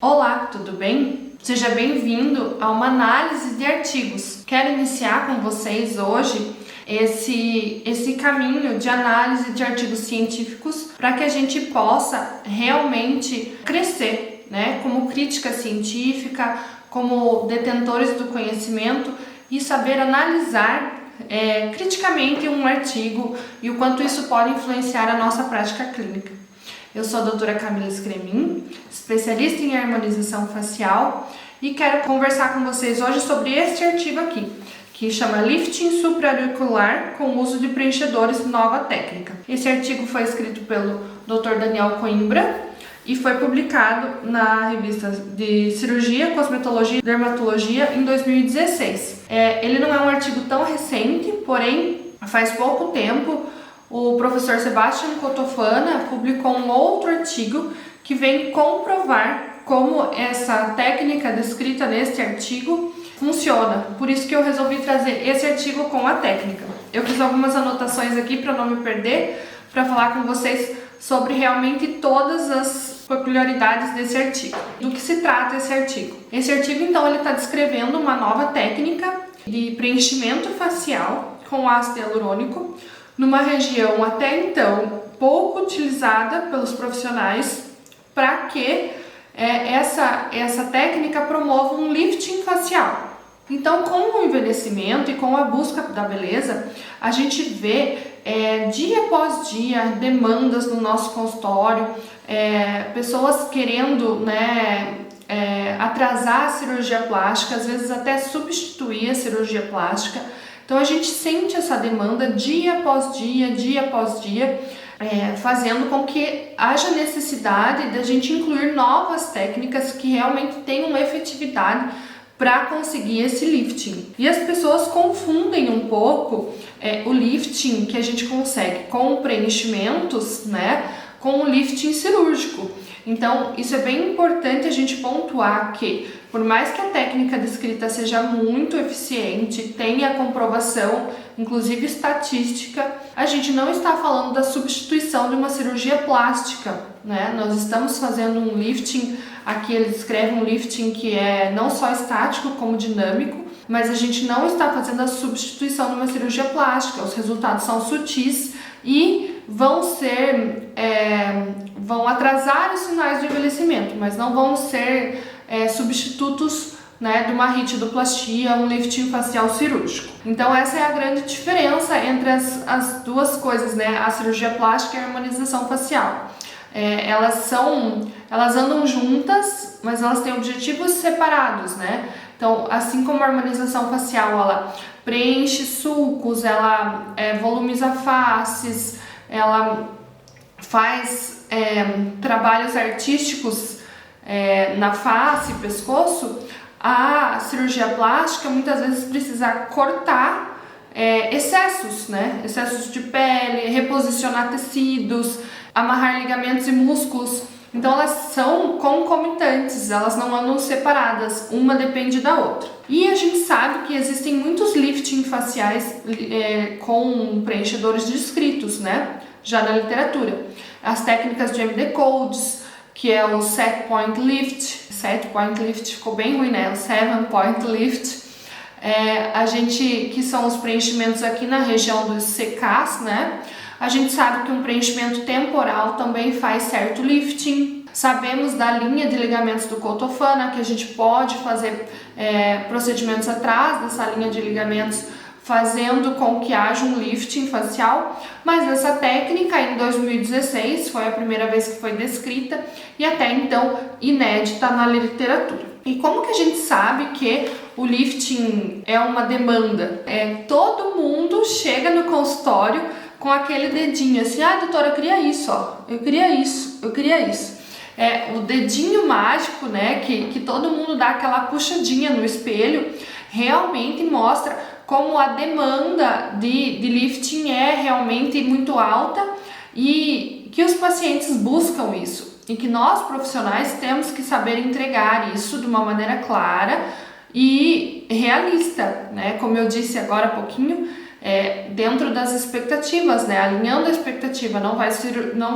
Olá, tudo bem? Seja bem-vindo a uma análise de artigos. Quero iniciar com vocês hoje esse caminho de análise de artigos científicos para que a gente possa realmente crescer, né? Como crítica científica, como detentores do conhecimento e saber analisar criticamente um artigo e o quanto isso pode influenciar a nossa prática clínica. Eu sou a doutora Camila Scremin, especialista em harmonização facial, e quero conversar com vocês hoje sobre este artigo aqui, que chama Lifting Supraauricular com uso de preenchedores, nova técnica. Esse artigo foi escrito pelo Dr. Daniel Coimbra e foi publicado na revista de Cirurgia, Cosmetologia e Dermatologia em 2016. Ele não é um artigo tão recente, porém faz pouco tempo o professor Sebastian Cotofana publicou um outro artigo que vem comprovar como essa técnica descrita neste artigo funciona. Por isso que eu resolvi trazer esse artigo com a técnica. Eu fiz algumas anotações aqui para não me perder, para falar com vocês sobre realmente todas as peculiaridades desse artigo. Do que se trata esse artigo? Esse artigo, então, ele está descrevendo uma nova técnica de preenchimento facial com ácido hialurônico numa região até então pouco utilizada pelos profissionais, para que essa técnica promova um lifting facial. Então, com o envelhecimento e com a busca da beleza, a gente vê dia após dia demandas no nosso consultório, pessoas querendo atrasar a cirurgia plástica, às vezes até substituir a cirurgia plástica. Então a gente sente essa demanda dia após dia, fazendo com que haja necessidade de a gente incluir novas técnicas que realmente tenham efetividade para conseguir esse lifting. E as pessoas confundem um pouco o lifting que a gente consegue com preenchimentos, com o lifting cirúrgico. Então, isso é bem importante a gente pontuar que, por mais que a técnica descrita seja muito eficiente, tenha comprovação, inclusive estatística, a gente não está falando da substituição de uma cirurgia plástica, Nós estamos fazendo um lifting, aqui ele descreve um lifting que é não só estático como dinâmico, mas a gente não está fazendo a substituição de uma cirurgia plástica. Os resultados são sutis e vão atrasar os sinais de envelhecimento, mas não vão ser substitutos de uma ritidoplastia, um lifting facial cirúrgico. Então essa é a grande diferença entre as duas coisas, a cirurgia plástica e a harmonização facial. Elas andam juntas, mas elas têm objetivos separados, Então, assim como a harmonização facial, ela preenche sulcos, ela volumiza faces, ela faz trabalhos artísticos na face e pescoço, a cirurgia plástica muitas vezes precisa cortar excessos, Excessos de pele, reposicionar tecidos, amarrar ligamentos e músculos. Então elas são concomitantes, elas não andam separadas, uma depende da outra. E a gente sabe que existem muitos lifting faciais com preenchedores descritos, já na literatura. As técnicas de MD Codes, que é o Set Point Lift ficou bem ruim, O 7 Point Lift, que são os preenchimentos aqui na região dos CKs, A gente sabe que um preenchimento temporal também faz certo lifting. Sabemos da linha de ligamentos do Cotofana, que a gente pode fazer procedimentos atrás dessa linha de ligamentos, fazendo com que haja um lifting facial, mas essa técnica em 2016 foi a primeira vez que foi descrita e até então inédita na literatura. E como que a gente sabe que o lifting é uma demanda? Todo mundo chega no consultório com aquele dedinho assim, doutora, eu queria isso, eu queria isso. O dedinho mágico, que todo mundo dá aquela puxadinha no espelho, realmente mostra como a demanda de lifting é realmente muito alta e que os pacientes buscam isso. E que nós, profissionais, temos que saber entregar isso de uma maneira clara e realista, Como eu disse agora há pouquinho, dentro das expectativas, né? Alinhando a expectativa, não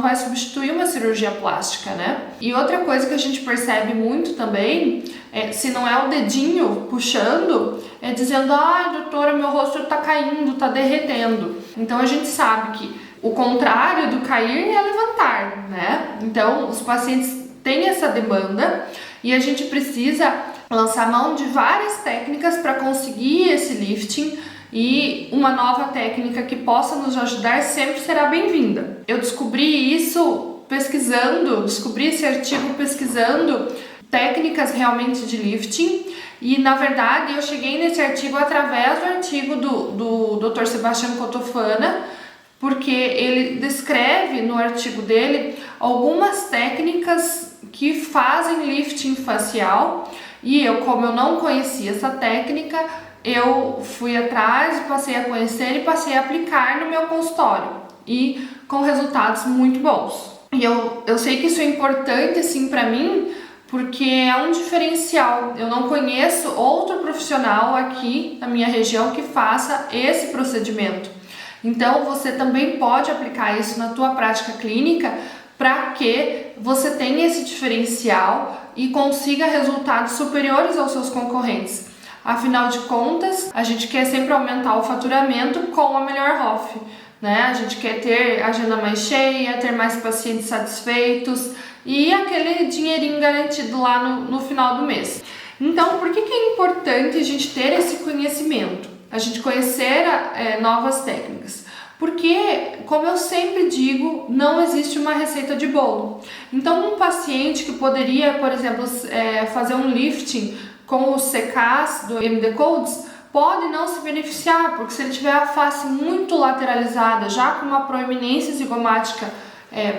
vai substituir uma cirurgia plástica, né? E outra coisa que a gente percebe muito também, se não é o dedinho puxando, é dizendo, doutora, meu rosto tá caindo, tá derretendo. Então a gente sabe que o contrário do cair é levantar, né? Então os pacientes têm essa demanda e a gente precisa lançar mão de várias técnicas para conseguir esse lifting, e uma nova técnica que possa nos ajudar sempre será bem-vinda. Eu descobri isso descobri esse artigo pesquisando técnicas realmente de lifting, e na verdade eu cheguei nesse artigo através do artigo do Dr. Sebastião Cotofana, porque ele descreve no artigo dele algumas técnicas que fazem lifting facial, e como eu não conhecia essa técnica, eu fui atrás, passei a conhecer e passei a aplicar no meu consultório, e com resultados muito bons. E eu sei que isso é importante assim para mim, porque é um diferencial. Eu não conheço outro profissional aqui na minha região que faça esse procedimento. Então você também pode aplicar isso na tua prática clínica para que você tenha esse diferencial e consiga resultados superiores aos seus concorrentes. Afinal de contas, a gente quer sempre aumentar o faturamento com a melhor ROF, né? A gente quer ter a agenda mais cheia, ter mais pacientes satisfeitos e aquele dinheirinho garantido lá no final do mês. Então, por que é importante a gente ter esse conhecimento? A gente conhecer novas técnicas? Porque, como eu sempre digo, não existe uma receita de bolo. Então, um paciente que poderia, por exemplo, fazer um lifting com os CKs do MD Codes pode não se beneficiar, porque se ele tiver a face muito lateralizada, já com uma proeminência zigomática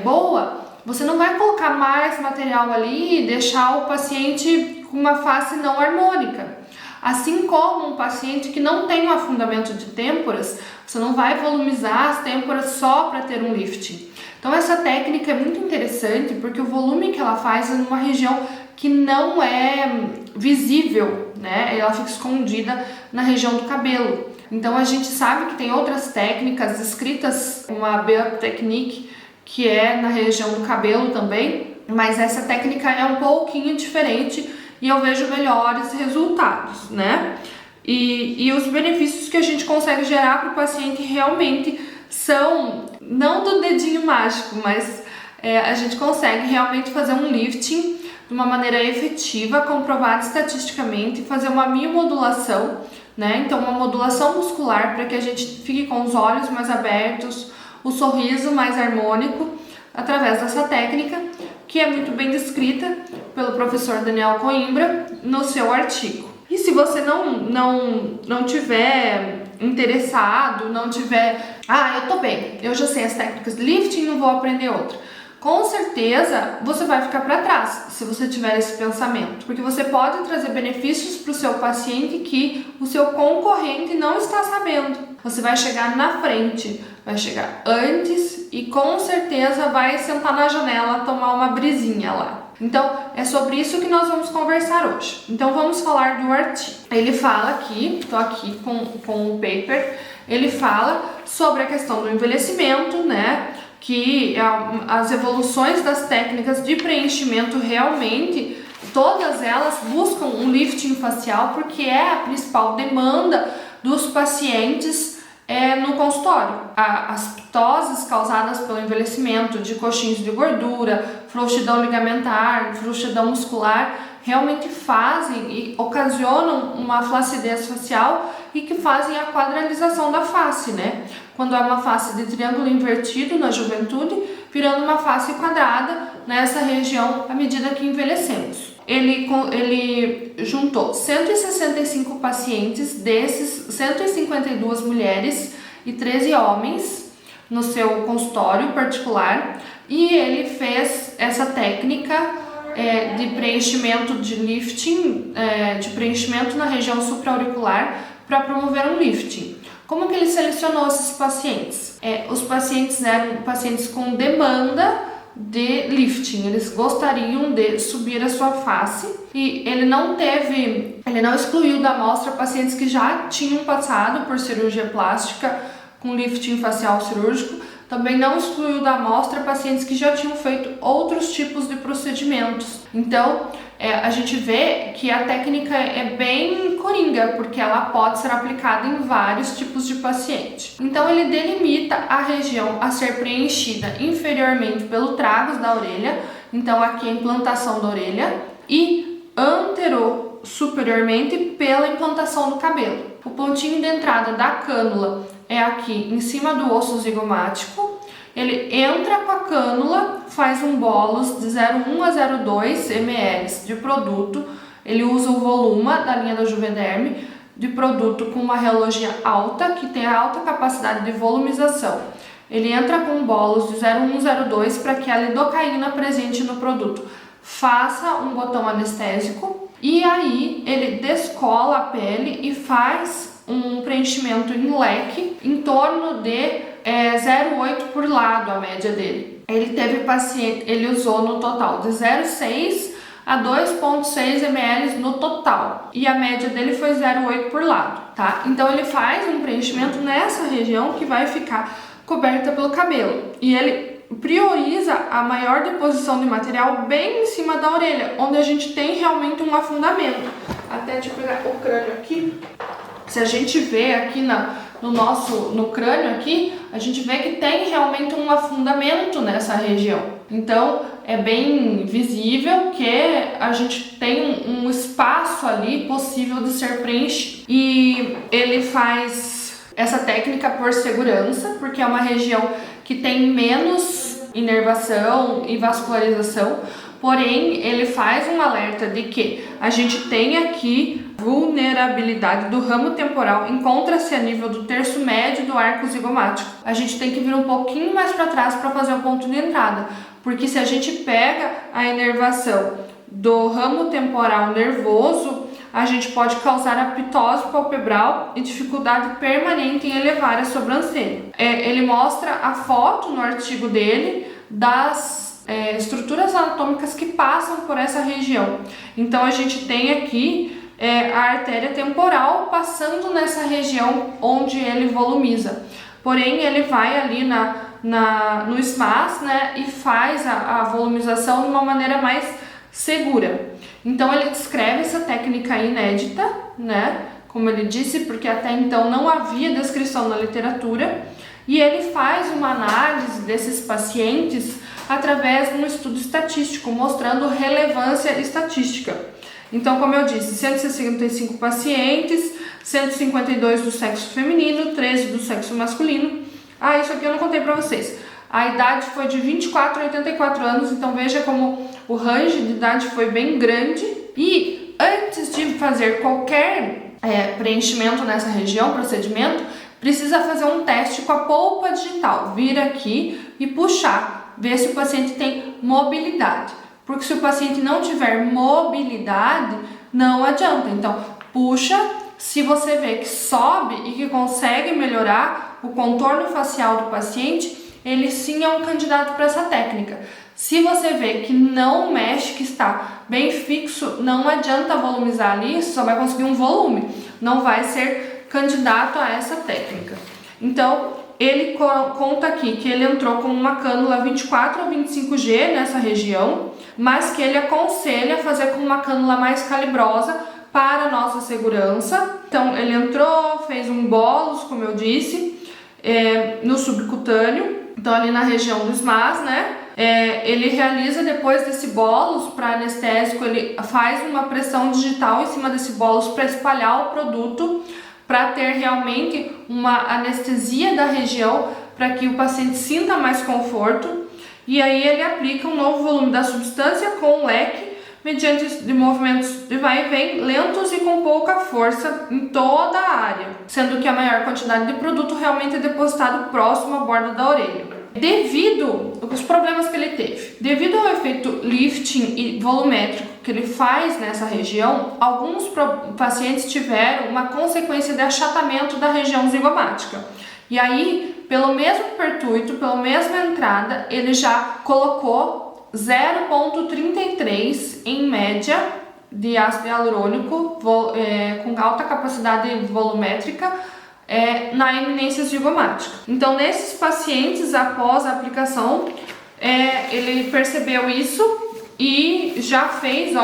boa, você não vai colocar mais material ali e deixar o paciente com uma face não harmônica. Assim como um paciente que não tem um afundamento de têmporas, você não vai volumizar as têmporas só para ter um lifting. Então essa técnica é muito interessante porque o volume que ela faz é numa região que não é visível, né? Ela fica escondida na região do cabelo. Então a gente sabe que tem outras técnicas escritas, uma Beup Technique, que é na região do cabelo também, mas essa técnica é um pouquinho diferente e eu vejo melhores resultados, né? E os benefícios que a gente consegue gerar para o paciente realmente são, não do dedinho mágico, mas a gente consegue realmente fazer um lifting de uma maneira efetiva, comprovada estatisticamente, fazer uma miomodulação, né? Então, uma modulação muscular para que a gente fique com os olhos mais abertos, o sorriso mais harmônico, através dessa técnica, que é muito bem descrita pelo professor Daniel Coimbra no seu artigo. E se você não tiver interessado, não tiver, eu tô bem, eu já sei as técnicas de lifting, não vou aprender outra. Com certeza você vai ficar para trás se você tiver esse pensamento, porque você pode trazer benefícios para o seu paciente que o seu concorrente não está sabendo. Você vai chegar na frente, vai chegar antes e com certeza vai sentar na janela, tomar uma brisinha lá. Então é sobre isso que nós vamos conversar hoje. Então vamos falar do artigo. Ele fala aqui, estou aqui com o paper, ele fala sobre a questão do envelhecimento, né? Que as evoluções das técnicas de preenchimento realmente, todas elas buscam um lifting facial porque é a principal demanda dos pacientes no consultório. As ptoses causadas pelo envelhecimento de coxins de gordura, frouxidão ligamentar, frouxidão muscular, realmente fazem e ocasionam uma flacidez facial e que fazem a quadralização da face, né? Quando é uma face de triângulo invertido na juventude, virando uma face quadrada nessa região à medida que envelhecemos. Ele juntou 165 pacientes, desses 152 mulheres e 13 homens no seu consultório particular, e ele fez essa técnica de preenchimento de lifting, de preenchimento na região supraauricular para promover um lifting. Como que ele selecionou esses pacientes? Os pacientes eram pacientes com demanda de lifting, eles gostariam de subir a sua face e ele não excluiu da amostra pacientes que já tinham passado por cirurgia plástica com lifting facial cirúrgico, também não excluiu da amostra pacientes que já tinham feito outros tipos de procedimentos. Então, a gente vê que a técnica é bem coringa, porque ela pode ser aplicada em vários tipos de paciente. Então, ele delimita a região a ser preenchida inferiormente pelo tragus da orelha, então aqui a implantação da orelha, e superiormente pela implantação do cabelo. O pontinho de entrada da cânula é aqui em cima do osso zigomático. Ele entra com a cânula, faz um bolus de 0,1 a 0,2 ml de produto. Ele usa o Voluma da linha da Juvederm de produto com uma reologia alta, que tem a alta capacidade de volumização. Ele entra com um bolus de 0,1 a 0,2 para que a lidocaína presente no produto faça um botão anestésico. E aí ele descola a pele e faz um preenchimento em leque em torno de 0,8 por lado, a média dele. Ele usou no total de 0,6 a 2,6 ml no total e a média dele foi 0,8 por lado, tá? Então ele faz um preenchimento nessa região que vai ficar coberta pelo cabelo e ele prioriza a maior deposição de material bem em cima da orelha, onde a gente tem realmente um afundamento. Até de pegar o crânio aqui, se a gente vê aqui no crânio aqui, a gente vê que tem realmente um afundamento nessa região. Então, é bem visível que a gente tem um espaço ali possível de ser preenchido. E ele faz essa técnica por segurança, porque é uma região que tem menos inervação e vascularização, porém ele faz um alerta de que a gente tem aqui vulnerabilidade do ramo temporal, encontra-se a nível do terço médio do arco zigomático. A gente tem que vir um pouquinho mais para trás para fazer o ponto de entrada, porque se a gente pega a inervação do ramo temporal nervoso, a gente pode causar aptose palpebral e dificuldade permanente em elevar a sobrancelha. Ele mostra a foto no artigo dele das estruturas anatômicas que passam por essa região. Então a gente tem aqui a artéria temporal passando nessa região onde ele volumiza. Porém, ele vai ali no SMAS, né, e faz a volumização de uma maneira mais segura. Então ele descreve essa técnica inédita, né, como ele disse, porque até então não havia descrição na literatura, e ele faz uma análise desses pacientes através de um estudo estatístico, mostrando relevância estatística. Então, como eu disse, 165 pacientes, 152 do sexo feminino, 13 do sexo masculino. Isso aqui eu não contei para vocês. A idade foi de 24 a 84 anos, então veja como o range de idade foi bem grande. E antes de fazer qualquer preenchimento nessa região, procedimento, precisa fazer um teste com a polpa digital. Vir aqui e puxar, ver se o paciente tem mobilidade. Porque se o paciente não tiver mobilidade, não adianta. Então, puxa, se você vê que sobe e que consegue melhorar o contorno facial do paciente, ele sim é um candidato para essa técnica. Se você vê que não mexe, que está bem fixo, não adianta volumizar ali, você só vai conseguir um volume, não vai ser candidato a essa técnica. Então, ele conta aqui que ele entrou com uma cânula 24 a 25G nessa região, mas que ele aconselha fazer com uma cânula mais calibrosa para nossa segurança. Então, ele entrou, fez um bolus, como eu disse, no subcutâneo, então ali na região do SMAS, né? Ele realiza depois desse bolus para anestésico, ele faz uma pressão digital em cima desse bolus para espalhar o produto, para ter realmente uma anestesia da região, para que o paciente sinta mais conforto. E aí ele aplica um novo volume da substância com um leque, mediante de movimentos de vai e vem lentos e com pouca força em toda a área, sendo que a maior quantidade de produto realmente é depositado próximo à borda da orelha. Devido aos problemas que ele teve, devido ao efeito lifting e volumétrico que ele faz nessa região, alguns pacientes tiveram uma consequência de achatamento da região zigomática. E aí, pelo mesmo pertuito, pela mesma entrada, ele já colocou 0,33 em média de ácido hialurônico com alta capacidade volumétrica na eminência zigomática. Então, nesses pacientes, após a aplicação, ele percebeu isso e já fez,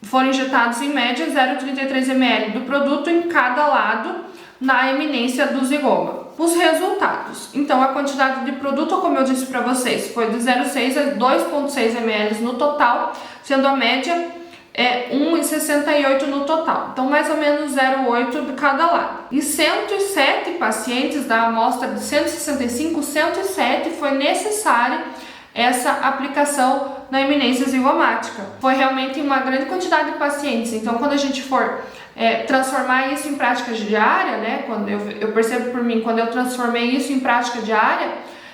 foram injetados em média 0,33 ml do produto em cada lado na eminência do zigoma. Os resultados. Então, a quantidade de produto, como eu disse para vocês, foi de 0,6 a 2,6 ml no total, sendo a média 1,68 no total. Então, mais ou menos 0,8 de cada lado. E 107 pacientes da amostra de 165, 107 foi necessária essa aplicação na eminência zigomática. Foi realmente uma grande quantidade de pacientes. Então, quando a gente for transformar isso em prática diária, né? Quando eu percebo por mim, quando eu transformei isso em prática diária,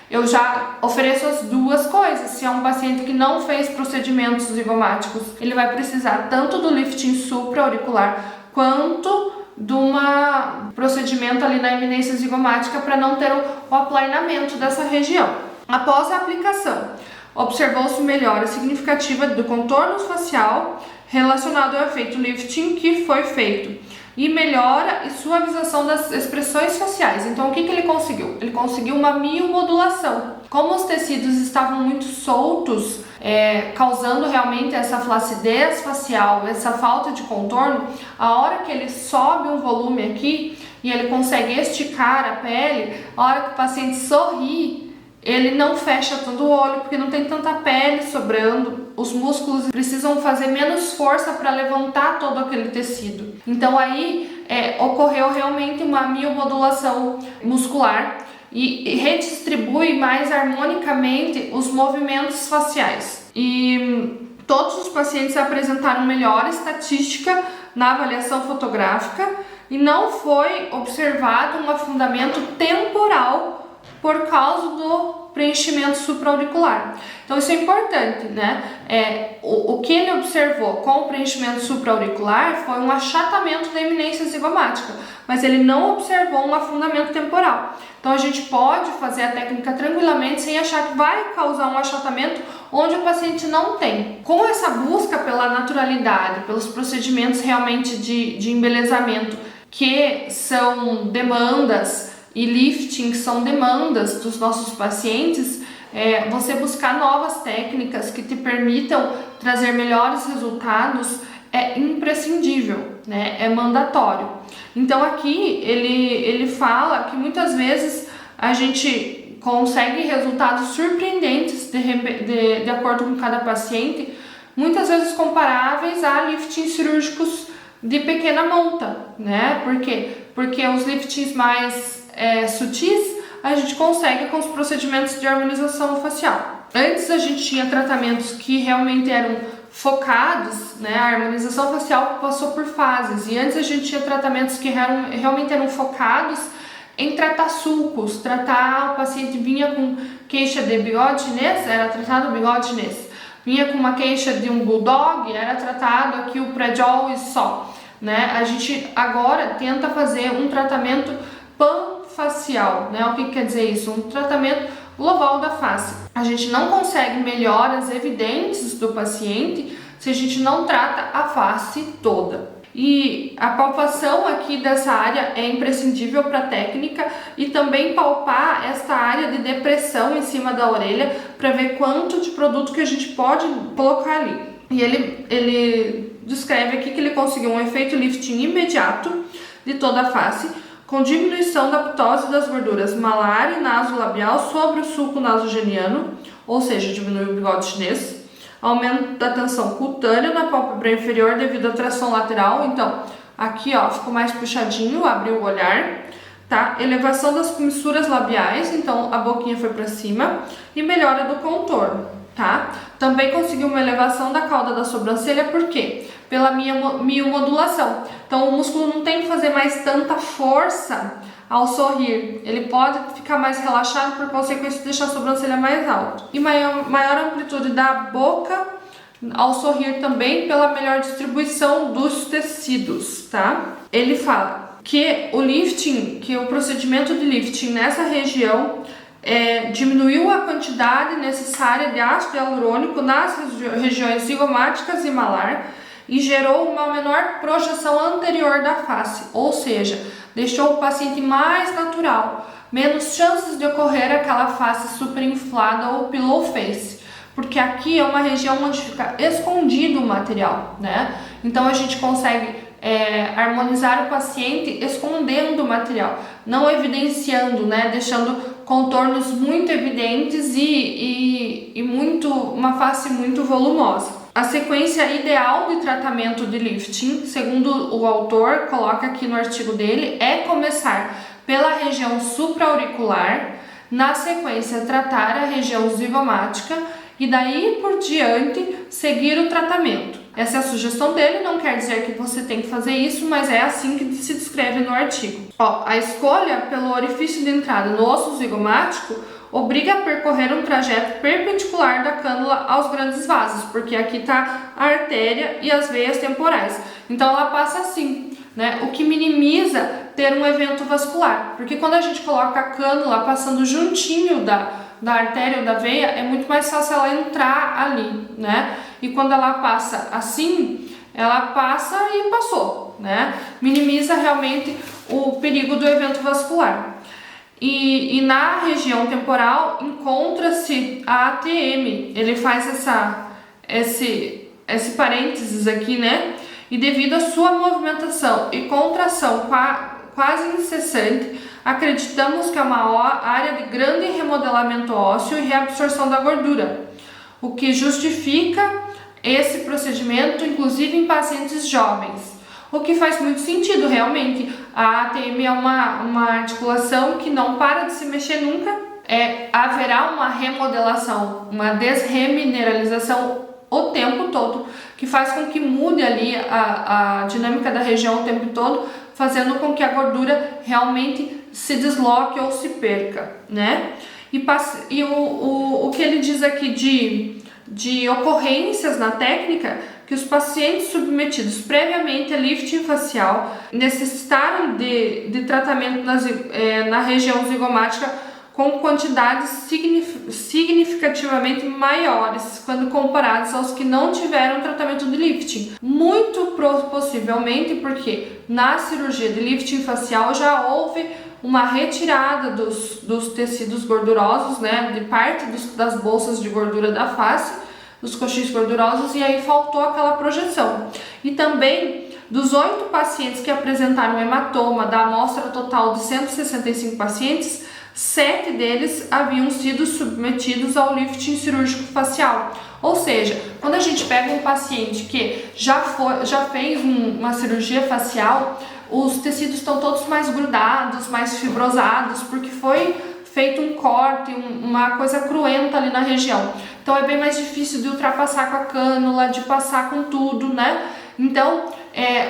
eu já ofereço as duas coisas. Se é um paciente que não fez procedimentos zigomáticos, ele vai precisar tanto do lifting supraauricular quanto de um procedimento ali na eminência zigomática para não ter o aplainamento dessa região. Após a aplicação, observou-se melhora significativa do contorno facial relacionado ao efeito lifting que foi feito e melhora e suavização das expressões faciais. Então, o que ele conseguiu? Ele conseguiu uma miomodulação. Como os tecidos estavam muito soltos, causando realmente essa flacidez facial, essa falta de contorno, a hora que ele sobe um volume aqui e ele consegue esticar a pele, a hora que o paciente sorri, ele não fecha tanto o olho, porque não tem tanta pele sobrando, os músculos precisam fazer menos força para levantar todo aquele tecido. Então aí ocorreu realmente uma miomodulação muscular e redistribui mais harmonicamente os movimentos faciais. E todos os pacientes apresentaram melhora estatística na avaliação fotográfica e não foi observado um afundamento temporal por causa do preenchimento supraauricular. Então isso é importante, né? O que ele observou com o preenchimento supraauricular foi um achatamento da eminência zigomática, mas ele não observou um afundamento temporal. Então a gente pode fazer a técnica tranquilamente sem achar que vai causar um achatamento onde o paciente não tem. Com essa busca pela naturalidade, pelos procedimentos realmente de embelezamento, que são demandas, e lifting são demandas dos nossos pacientes, você buscar novas técnicas que te permitam trazer melhores resultados é imprescindível, né? É mandatório. Então aqui ele fala que muitas vezes a gente consegue resultados surpreendentes de acordo com cada paciente, muitas vezes comparáveis a liftings cirúrgicos de pequena monta, né? Por quê? Porque os liftings mais sutis a gente consegue com os procedimentos de harmonização facial. Antes a gente tinha tratamentos que realmente eram focados, né? A harmonização facial passou por fases, e antes a gente tinha tratamentos que realmente eram focados em tratar sulcos, tratar o paciente vinha com queixa de bigode chinês, era tratado o bigode chinês, vinha com uma queixa de um bulldog, era tratado aqui o predial e só, né? A gente agora tenta fazer um tratamento panfacial, né? O que quer dizer isso? Um tratamento global da face. A gente não consegue melhoras evidentes do paciente se a gente não trata a face toda. E a palpação aqui dessa área é imprescindível para a técnica e também palpar esta área de depressão em cima da orelha para ver quanto de produto que a gente pode colocar ali. E ele descreve aqui que ele conseguiu um efeito lifting imediato de toda a face, com diminuição da ptose das gorduras malar e nasolabial sobre o sulco nasogeniano, ou seja, diminui o bigode chinês, aumento da tensão cutânea na pálpebra inferior devido à tração lateral, então aqui ficou mais puxadinho, abriu o olhar, tá? Elevação das comissuras labiais, então a boquinha foi para cima, e melhora do contorno, tá? Também conseguiu uma elevação da cauda da sobrancelha, por quê? Pela miomodulação. Então o músculo não tem que fazer mais tanta força ao sorrir, ele pode ficar mais relaxado, por consequência deixar a sobrancelha mais alta. E maior amplitude da boca ao sorrir também pela melhor distribuição dos tecidos, tá? Ele fala que o lifting, que o procedimento de lifting nessa região diminuiu a quantidade necessária de ácido hialurônico nas regiões zigomáticas e malar e gerou uma menor projeção anterior da face, ou seja, deixou o paciente mais natural, menos chances de ocorrer aquela face superinflada ou pillow face, porque aqui é uma região onde fica escondido o material, né? Então a gente consegue harmonizar o paciente escondendo o material, não evidenciando, né? Deixando contornos muito evidentes e uma face muito volumosa. A sequência ideal de tratamento de lifting, segundo o autor, coloca aqui no artigo dele, é começar pela região supraauricular, na sequência tratar a região zigomática e daí por diante seguir o tratamento. Essa é a sugestão dele, não quer dizer que você tem que fazer isso, mas é assim que se descreve no artigo. A escolha pelo orifício de entrada no osso zigomático obriga a percorrer um trajeto perpendicular da cânula aos grandes vasos, porque aqui está a artéria e as veias temporais. Então ela passa assim, né? O que minimiza ter um evento vascular, porque quando a gente coloca a cânula passando juntinho da artéria ou da veia, é muito mais fácil ela entrar ali, né? E quando ela passa assim, ela passa e passou, né? Minimiza realmente o perigo do evento vascular. E na região temporal encontra-se a ATM, ele faz esse parênteses aqui, né? E devido à sua movimentação e contração quase incessante, acreditamos que é uma área de grande remodelamento ósseo e reabsorção da gordura, o que justifica esse procedimento, inclusive em pacientes jovens. O que faz muito sentido, realmente. A ATM é uma articulação que não para de se mexer nunca. Haverá uma remodelação, uma desremineralização o tempo todo, que faz com que mude ali a dinâmica da região o tempo todo, fazendo com que a gordura realmente se desloque ou se perca, né? E o que ele diz aqui de ocorrências na técnica, que os pacientes submetidos previamente a lifting facial necessitaram de tratamento na região zigomática com quantidades significativamente maiores quando comparados aos que não tiveram tratamento de lifting. Muito possivelmente porque na cirurgia de lifting facial já houve uma retirada dos tecidos gordurosos, né, de parte das bolsas de gordura da face, dos coxins gordurosos, e aí faltou aquela projeção. E também dos 8 pacientes que apresentaram hematoma da amostra total de 165 pacientes, 7 deles haviam sido submetidos ao lifting cirúrgico facial. Ou seja, quando a gente pega um paciente que já fez uma cirurgia facial, os tecidos estão todos mais grudados, mais fibrosados, porque foi feito um corte, uma coisa cruenta ali na região. Então é bem mais difícil de ultrapassar com a cânula, de passar com tudo, né? Então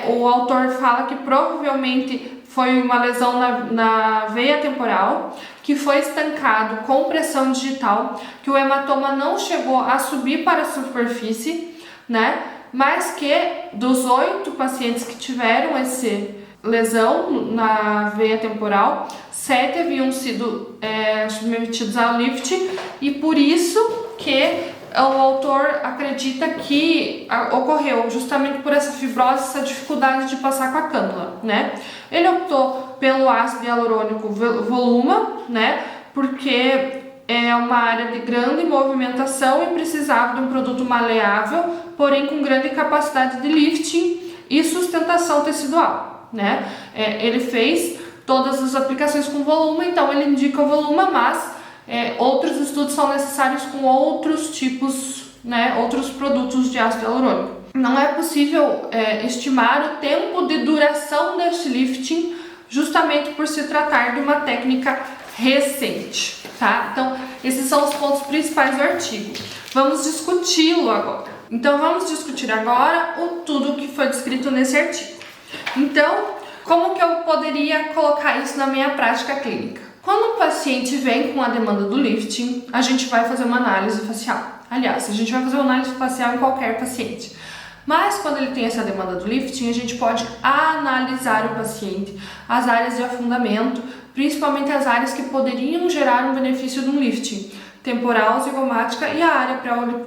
o autor fala que provavelmente foi uma lesão na veia temporal, que foi estancado com pressão digital, que o hematoma não chegou a subir para a superfície, né? Mas que dos 8 pacientes que tiveram essa lesão na veia temporal, 7 haviam sido submetidos ao lifting, e por isso que o autor acredita que ocorreu justamente por essa fibrose, essa dificuldade de passar com a cânula, né? Ele optou pelo ácido hialurônico Voluma, né? Porque é uma área de grande movimentação e precisava de um produto maleável, porém com grande capacidade de lifting e sustentação tecidual, né? Ele fez todas as aplicações com Voluma, então ele indica o Voluma, mas outros estudos são necessários com outros tipos, né, outros produtos de ácido hialurônico. Não é possível estimar o tempo de duração deste lifting, justamente por se tratar de uma técnica recente, tá? Então, esses são os pontos principais do artigo. Vamos discuti-lo agora. Então, vamos discutir agora tudo que foi descrito nesse artigo. Então, como que eu poderia colocar isso na minha prática clínica? Quando um paciente vem com a demanda do lifting, a gente vai fazer uma análise facial. Aliás, a gente vai fazer uma análise facial em qualquer paciente. Mas quando ele tem essa demanda do lifting, a gente pode analisar o paciente, as áreas de afundamento, principalmente as áreas que poderiam gerar um benefício de um lifting, temporal, zigomática e a área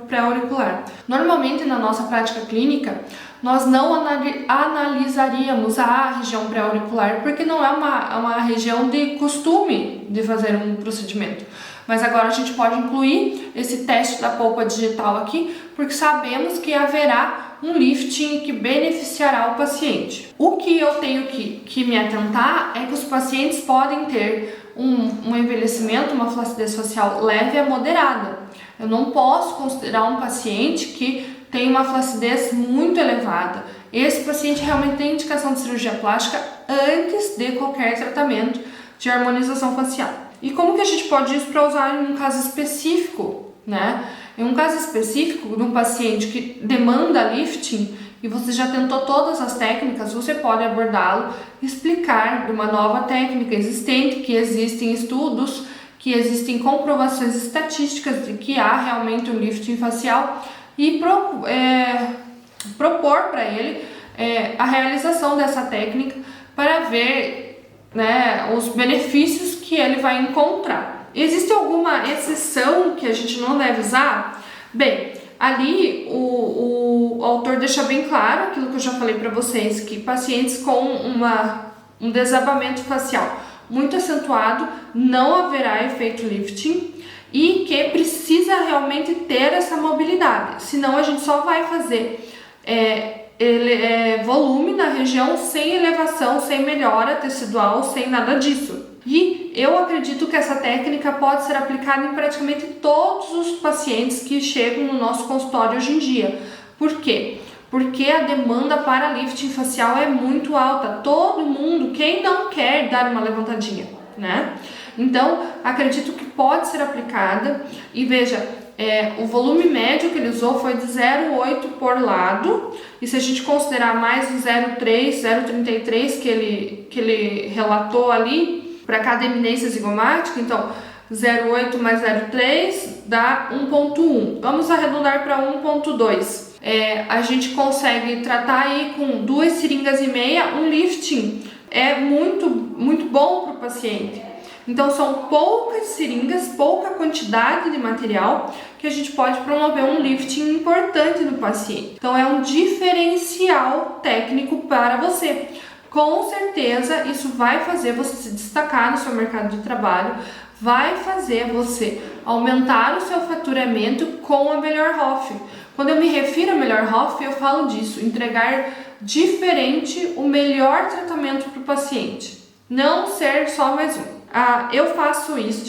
pré-auricular. Normalmente na nossa prática clínica, nós não analisaríamos a região pré-auricular porque não é uma região de costume de fazer um procedimento. Mas agora a gente pode incluir esse teste da polpa digital aqui, porque sabemos que haverá um lifting que beneficiará o paciente. O que eu tenho que me atentar é que os pacientes podem ter um envelhecimento, uma flacidez facial leve a moderada. Eu não posso considerar um paciente que tem uma flacidez muito elevada. Esse paciente realmente tem indicação de cirurgia plástica antes de qualquer tratamento de harmonização facial. E como que a gente pode isso para usar em um caso específico, né? Em um caso específico de um paciente que demanda lifting e você já tentou todas as técnicas, você pode abordá-lo, explicar de uma nova técnica existente, que existem estudos, que existem comprovações estatísticas de que há realmente um lifting facial e propor para ele a realização dessa técnica para ver, né, os benefícios que ele vai encontrar. Existe alguma exceção que a gente não deve usar? Bem, ali o autor deixa bem claro aquilo que eu já falei para vocês, que pacientes com um desabamento facial muito acentuado não haverá efeito lifting e que precisa realmente ter essa mobilidade, senão a gente só vai fazer volume na região sem elevação, sem melhora tecidual, sem nada disso. E eu acredito que essa técnica pode ser aplicada em praticamente todos os pacientes que chegam no nosso consultório hoje em dia. Por quê? Porque a demanda para lifting facial é muito alta. Todo mundo, quem não quer dar uma levantadinha, né? Então, acredito que pode ser aplicada. E veja, o volume médio que ele usou foi de 0,8 por lado. E se a gente considerar mais o 0,3, 0,33 que ele relatou ali, para cada eminência zigomática, então 0,8 mais 0,3 dá 1,1. Vamos arredondar para 1,2. A gente consegue tratar aí com 2 seringas e meia, um lifting muito bom para o paciente. Então são poucas seringas, pouca quantidade de material que a gente pode promover um lifting importante no paciente. Então é um diferencial técnico para você. Com certeza isso vai fazer você se destacar no seu mercado de trabalho, vai fazer você aumentar o seu faturamento com a Melhor Hoff. Quando eu me refiro a Melhor Hoff, eu falo disso, entregar diferente o melhor tratamento para o paciente, não ser só mais um. Eu faço isso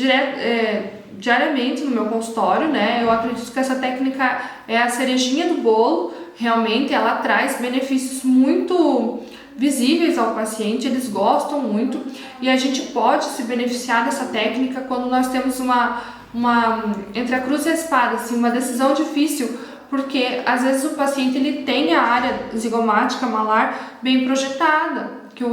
diariamente no meu consultório, né? Eu acredito que essa técnica é a cerejinha do bolo, realmente ela traz benefícios muito visíveis ao paciente, eles gostam muito e a gente pode se beneficiar dessa técnica quando nós temos uma entre a cruz e a espada, assim, uma decisão difícil, porque às vezes o paciente ele tem a área zigomática malar bem projetada, que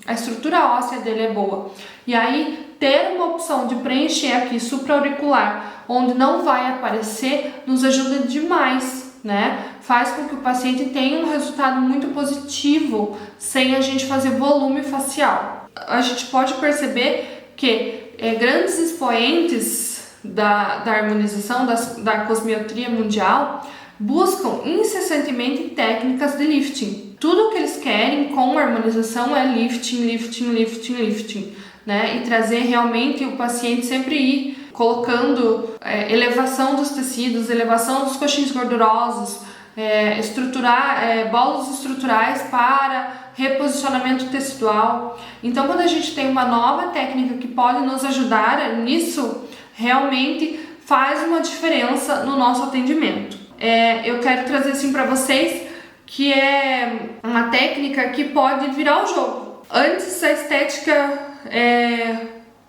a estrutura óssea dele é boa. E aí ter uma opção de preencher aqui supraauricular, onde não vai aparecer, nos ajuda demais, né? Faz com que o paciente tenha um resultado muito positivo sem a gente fazer volume facial. A gente pode perceber que grandes expoentes da harmonização, da cosmiatria mundial, buscam incessantemente técnicas de lifting. Tudo que eles querem com a harmonização é lifting, lifting, lifting, lifting, né? E trazer realmente o paciente sempre ir colocando elevação dos tecidos, elevação dos coxins gordurosos, estruturar bolos estruturais para reposicionamento tecidual. Então, quando a gente tem uma nova técnica que pode nos ajudar nisso, realmente faz uma diferença no nosso atendimento. Eu quero trazer assim para vocês que é uma técnica que pode virar o jogo. Antes a estética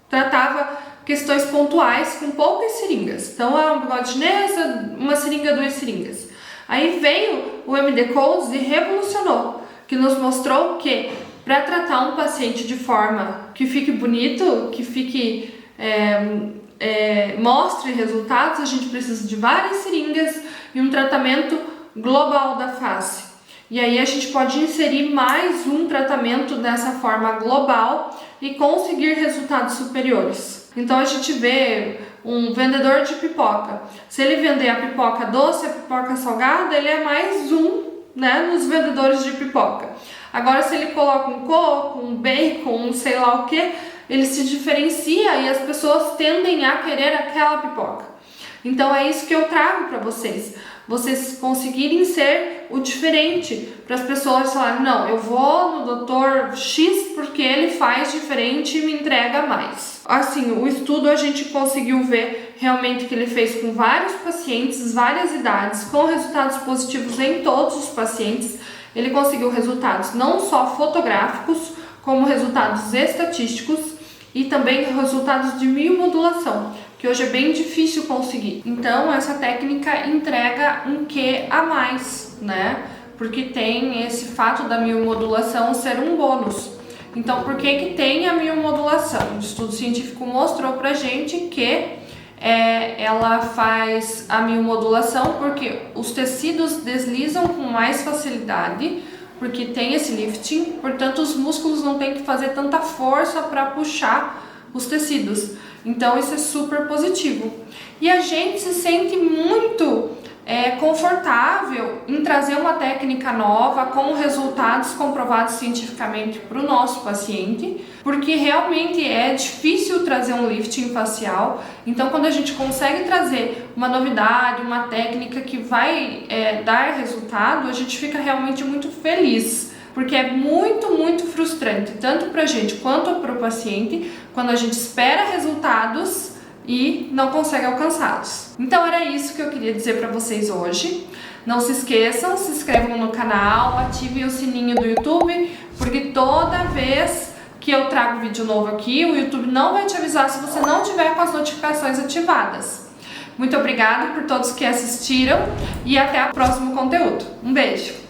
tratava questões pontuais com poucas seringas. Então é um bigode chinesa, uma seringa, 2 seringas. Aí veio o MD Codes e revolucionou, que nos mostrou que para tratar um paciente de forma que fique bonito, que fique mostre resultados, a gente precisa de várias seringas e um tratamento global da face. E aí a gente pode inserir mais um tratamento dessa forma global e conseguir resultados superiores. Então a gente vê um vendedor de pipoca. Se ele vender a pipoca doce, a pipoca salgada, ele é mais um, né, nos vendedores de pipoca. Agora se ele coloca um coco, um bacon, um sei lá o que, ele se diferencia e as pessoas tendem a querer aquela pipoca. Então é isso que eu trago para vocês. Vocês conseguirem ser o diferente, para as pessoas falarem, não, eu vou no Dr. X porque ele faz diferente e me entrega mais. Assim, o estudo a gente conseguiu ver realmente que ele fez com vários pacientes, várias idades, com resultados positivos em todos os pacientes. Ele conseguiu resultados não só fotográficos, como resultados estatísticos e também resultados de miomodulação, que hoje é bem difícil conseguir. Então essa técnica entrega um quê a mais, né? Porque tem esse fato da miomodulação ser um bônus. Então por que tem a miomodulação? O estudo científico mostrou pra gente que ela faz a miomodulação porque os tecidos deslizam com mais facilidade, porque tem esse lifting, portanto os músculos não têm que fazer tanta força para puxar os tecidos. Então isso é super positivo. E a gente se sente muito confortável em trazer uma técnica nova com resultados comprovados cientificamente para o nosso paciente, porque realmente é difícil trazer um lifting facial. Então quando a gente consegue trazer uma novidade, uma técnica que vai dar resultado, a gente fica realmente muito feliz. Porque é muito frustrante, tanto para a gente quanto para o paciente, quando a gente espera resultados e não consegue alcançá-los. Então era isso que eu queria dizer para vocês hoje. Não se esqueçam, se inscrevam no canal, ativem o sininho do YouTube, porque toda vez que eu trago vídeo novo aqui, o YouTube não vai te avisar se você não tiver com as notificações ativadas. Muito obrigada por todos que assistiram e até o próximo conteúdo. Um beijo!